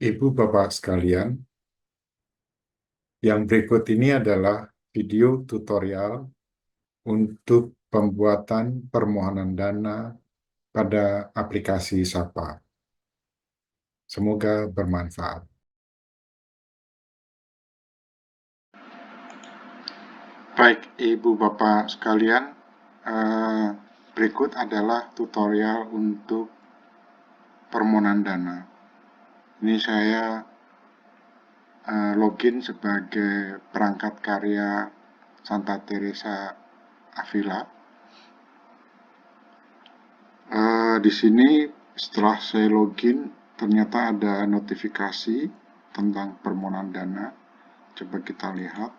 Ibu Bapak sekalian, yang berikut ini adalah video tutorial untuk pembuatan permohonan dana pada aplikasi Sapa. Semoga bermanfaat. Baik, Ibu Bapak sekalian, berikut adalah tutorial untuk permohonan dana. Ini saya login sebagai perangkat karya Santa Teresa Avila. Di sini setelah saya login, ternyata ada notifikasi tentang permohonan dana. Coba kita lihat.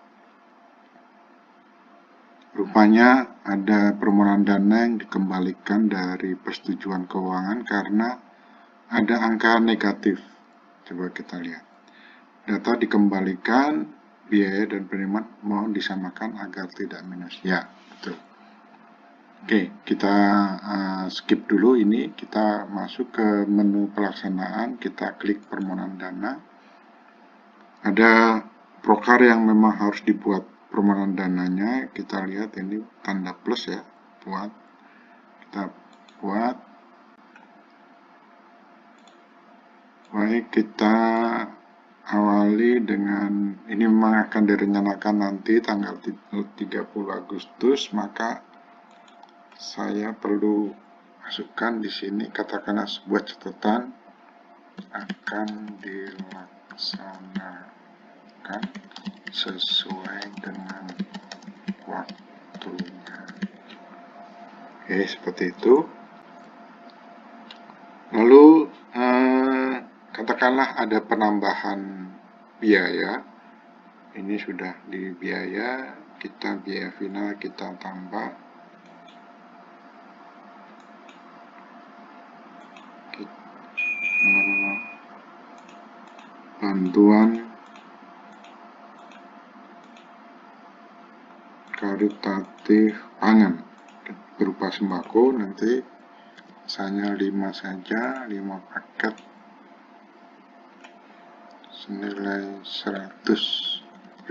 Rupanya ada permohonan dana yang dikembalikan dari persetujuan keuangan karena ada angka negatif. Coba kita lihat. Data dikembalikan, biaya dan penerimaan mohon disamakan agar tidak minus. Ya, betul. Oke, kita skip dulu ini. Kita masuk ke menu pelaksanaan, kita klik permohonan dana. Ada prokar yang memang harus dibuat permohonan dananya. Kita lihat ini tanda plus ya, buat. Kita buat. Baik, kita awali dengan, ini memang akan direncanakan nanti tanggal 30 Agustus, maka saya perlu masukkan di sini katakanlah sebuah catatan akan dilaksanakan sesuai dengan waktunya. Oke, seperti itu. Lalu katakanlah ada penambahan biaya. Ini sudah di biaya, kita biaya final kita tambah. Bantuan karitatif pangan berupa sembako, nanti misalnya 5 saja, 5 paket senilai 100.000.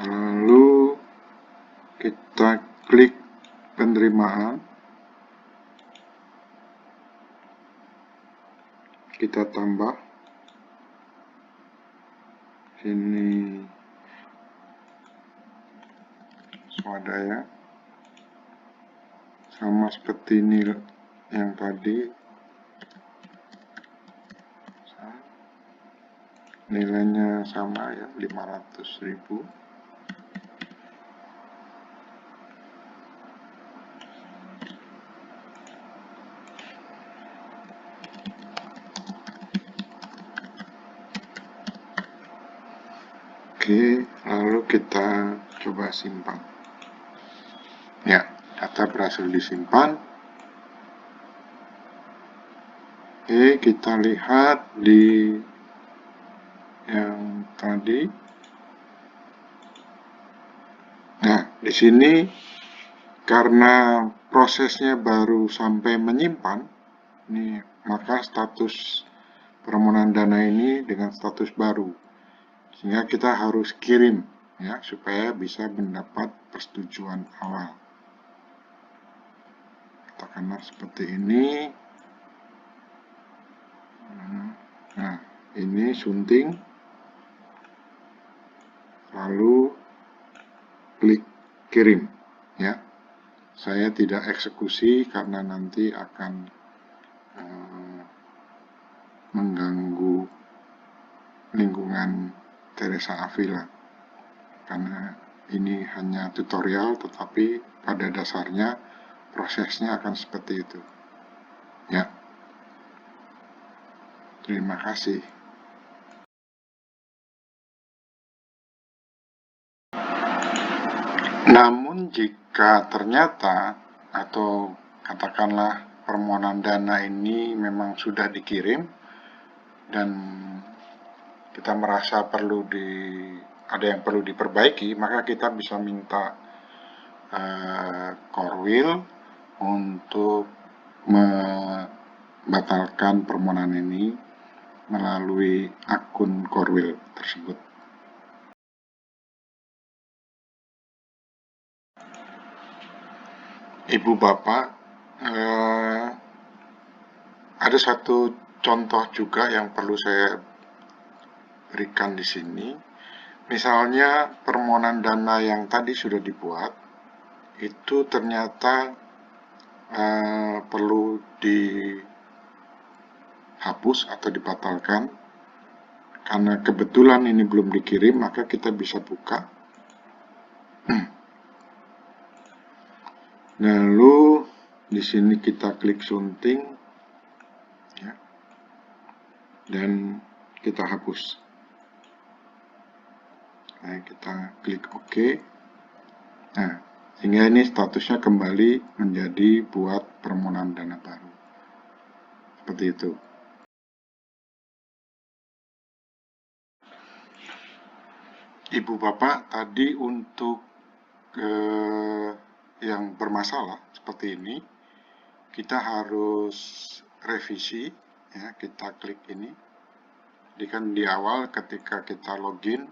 Lalu kita klik penerimaan, kita tambah sini swadaya sama seperti ini yang tadi, nilainya sama ya, 500.000. Oke, lalu kita coba simpan. Ya, data berhasil disimpan. Oke, kita lihat di yang tadi. Nah, di sini karena prosesnya baru sampai menyimpan, ini maka status permohonan dana ini dengan status baru, sehingga kita harus kirim ya supaya bisa mendapat persetujuan awal. Katakanlah seperti ini. Nah, ini sunting, lalu klik kirim ya. Saya tidak eksekusi karena nanti akan mengganggu lingkungan Teresa Avila, karena ini hanya tutorial, tetapi pada dasarnya prosesnya akan seperti itu ya. Terima kasih. Namun jika ternyata atau katakanlah permohonan dana ini memang sudah dikirim, dan kita merasa ada yang perlu diperbaiki, maka kita bisa minta core wheel untuk membatalkan permohonan ini melalui akun core wheel tersebut. Ibu Bapak, ada satu contoh juga yang perlu saya berikan di sini. Misalnya permohonan dana yang tadi sudah dibuat, itu ternyata perlu dihapus atau dibatalkan. Karena kebetulan ini belum dikirim, maka kita bisa buka. Lalu di sini kita klik sunting, ya, dan kita hapus. Nah, kita klik OK. Nah, sehingga ini statusnya kembali menjadi buat permohonan dana baru. Seperti itu. Ibu Bapak, tadi untuk yang bermasalah seperti ini, kita harus revisi, ya, kita klik ini. Jadi kan di awal ketika kita login,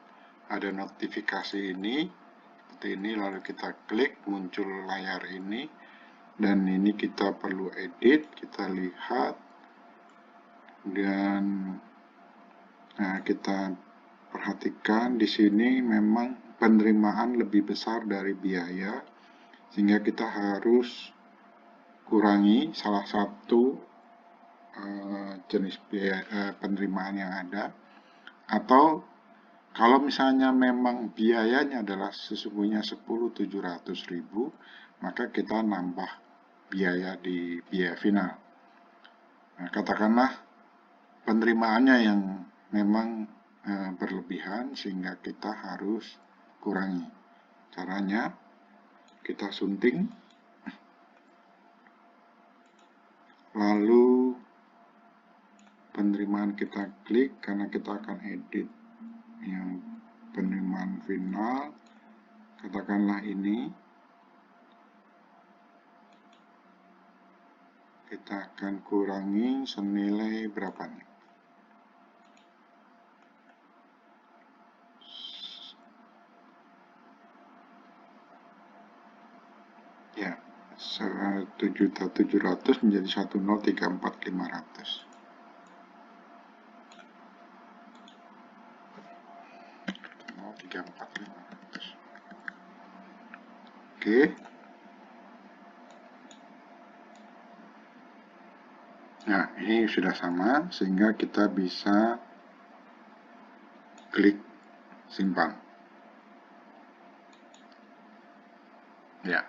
ada notifikasi ini, seperti ini, lalu kita klik, muncul layar ini, dan ini kita perlu edit, kita lihat, dan nah, kita perhatikan di sini memang penerimaan lebih besar dari biaya, sehingga kita harus kurangi salah satu jenis biaya, penerimaan yang ada, atau kalau misalnya memang biayanya adalah sesungguhnya 10.700.000, maka kita nambah biaya di biaya final. Nah, katakanlah penerimaannya yang memang berlebihan sehingga kita harus kurangi. Caranya kita sunting, lalu penerimaan kita klik karena kita akan edit yang penerimaan final, katakanlah ini, kita akan kurangi senilai berapa nih? Ya, 1.700.000 menjadi 1.034.500. Oke. Nah, ini sudah sama sehingga kita bisa klik simpan. Ya.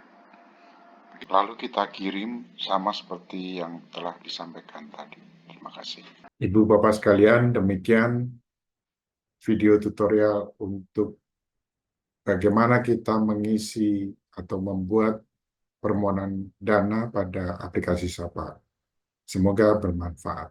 Lalu kita kirim sama seperti yang telah disampaikan tadi. Terima kasih. Ibu Bapak sekalian, demikian video tutorial untuk bagaimana kita mengisi atau membuat permohonan dana pada aplikasi Sapa. Semoga bermanfaat.